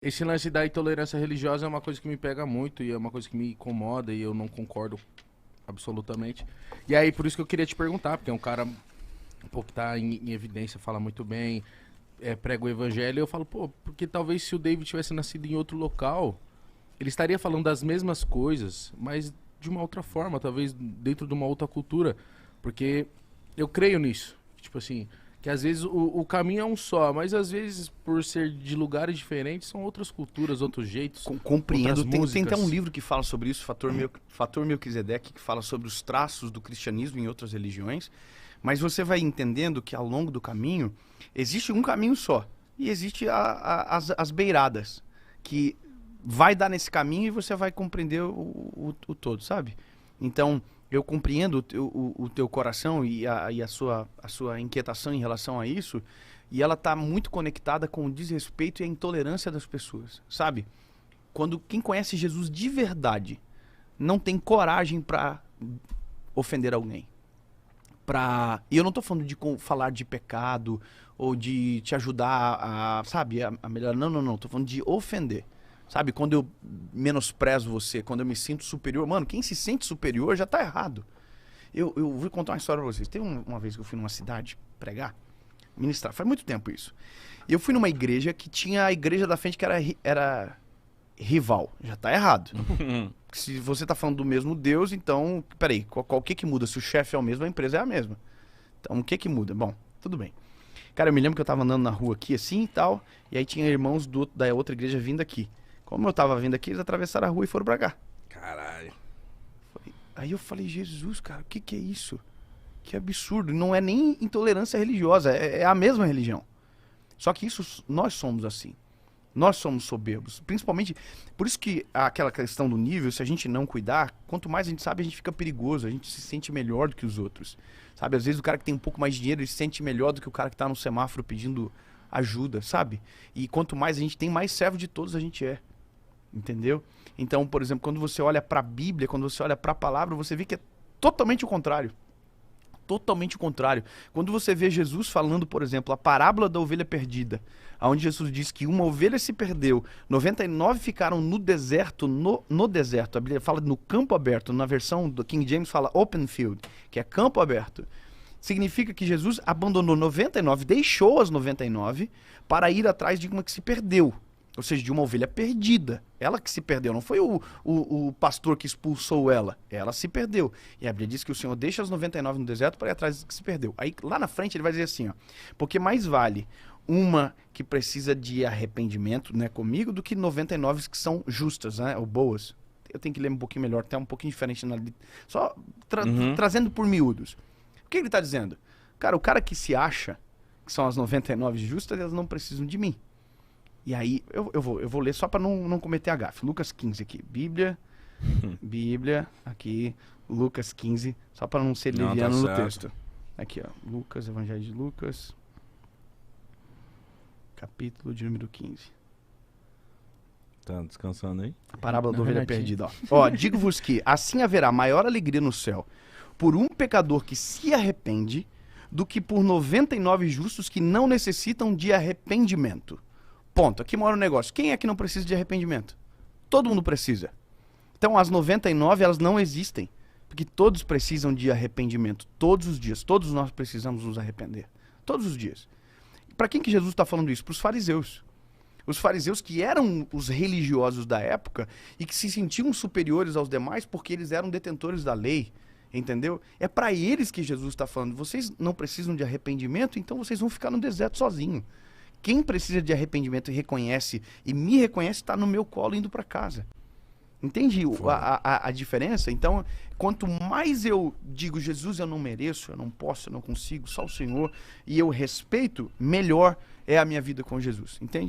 Esse lance da intolerância religiosa é uma coisa que me pega muito e é uma coisa que me incomoda e eu não concordo absolutamente. E aí, por isso que eu queria te perguntar, porque é um cara, pô, que tá em evidência, fala muito bem, prega o evangelho, e eu falo, pô, porque talvez se o David tivesse nascido em outro local, ele estaria falando das mesmas coisas, mas de uma outra forma, talvez dentro de uma outra cultura, porque eu creio nisso, tipo assim, que às vezes o caminho é um só, mas às vezes por ser de lugares diferentes são outras culturas, outros jeitos, outras Compreendo. Tem até um músicas. livro que fala sobre isso, Fator Melquisedeque, que fala sobre os traços do cristianismo em outras religiões. Mas você vai entendendo que ao longo do caminho, existe um caminho só. E existe as beiradas, que vai dar nesse caminho e você vai compreender o todo, sabe? Então, eu compreendo o teu coração e a sua inquietação em relação a isso, e ela está muito conectada com o desrespeito e a intolerância das pessoas, sabe? Quando quem conhece Jesus de verdade não tem coragem para ofender alguém. E eu não tô falando de falar de pecado ou de te ajudar sabe, a melhorar. Não, não, não. Tô falando de ofender. Sabe, quando eu menosprezo você, quando eu me sinto superior. Mano, quem se sente superior já tá errado. Eu vou contar uma história pra vocês. Tem uma vez que eu fui numa cidade pregar, ministrar. Faz muito tempo isso. E eu fui numa igreja que tinha a igreja da frente que era rival. Já tá errado. Se você tá falando do mesmo Deus, então, peraí, qual que muda? Se o chefe é o mesmo, a empresa é a mesma. Então, o que que muda? Bom, tudo bem. Cara, eu me lembro que eu tava andando na rua aqui, assim e tal, e aí tinha irmãos da outra igreja vindo aqui. Como eu tava vindo aqui, eles atravessaram a rua e foram pra cá. Caralho. Aí eu falei, Jesus, cara, o que que é isso? Que absurdo. Não é nem intolerância religiosa, é a mesma religião. Só que isso, nós somos assim. Nós somos soberbos, principalmente, por isso que aquela questão do nível, se a gente não cuidar, quanto mais a gente sabe, a gente fica perigoso, a gente se sente melhor do que os outros, sabe? Às vezes o cara que tem um pouco mais de dinheiro, ele se sente melhor do que o cara que tá no semáforo pedindo ajuda, sabe? E quanto mais a gente tem, mais servo de todos a gente é, entendeu? Então, por exemplo, quando você olha pra Bíblia, quando você olha pra palavra, você vê que é totalmente o contrário. Totalmente o contrário. Quando você vê Jesus falando, por exemplo, a parábola da ovelha perdida, onde Jesus diz que uma ovelha se perdeu, 99 ficaram no deserto, no deserto. A Bíblia fala no campo aberto, na versão do King James fala open field, que é campo aberto. Significa que Jesus abandonou 99, deixou as 99 para ir atrás de uma que se perdeu. Ou seja, de uma ovelha perdida. Ela que se perdeu, não foi o pastor que expulsou ela. Ela se perdeu. E a Bíblia diz que o Senhor deixa as 99 no deserto para ir atrás que se perdeu. Aí lá na frente ele vai dizer assim, ó, porque mais vale uma que precisa de arrependimento, né, comigo, do que 99 que são justas, né, ou boas. Eu tenho que ler um pouquinho melhor, até um pouquinho diferente, só trazendo por miúdos. O que ele está dizendo? Cara, o cara que se acha que são as 99 justas, elas não precisam de mim. E aí, eu vou ler só para não cometer a gafe. Lucas 15 aqui. Bíblia, aqui. Lucas 15, só para não ser leviano no texto. Aqui, ó. Lucas, Evangelho de Lucas. Capítulo de número 15. Tá descansando aí? A parábola da ovelha perdida, ó. Ó, digo-vos que assim haverá maior alegria no céu por um pecador que se arrepende do que por 99 justos que não necessitam de arrependimento. Ponto. Aqui mora o negócio. Quem é que não precisa de arrependimento? Todo mundo precisa. Então, as 99, elas não existem. Porque todos precisam de arrependimento. Todos os dias. Todos nós precisamos nos arrepender. Todos os dias. Para quem que Jesus está falando isso? Para os fariseus. Os fariseus que eram os religiosos da época e que se sentiam superiores aos demais porque eles eram detentores da lei. Entendeu? É para eles que Jesus está falando. Vocês não precisam de arrependimento, então vocês vão ficar no deserto sozinhos. Quem precisa de arrependimento e reconhece, e me reconhece, está no meu colo indo para casa. Entende a diferença? Então, quanto mais eu digo, Jesus, eu não mereço, eu não posso, eu não consigo, só o Senhor, e eu respeito, melhor é a minha vida com Jesus. Entende?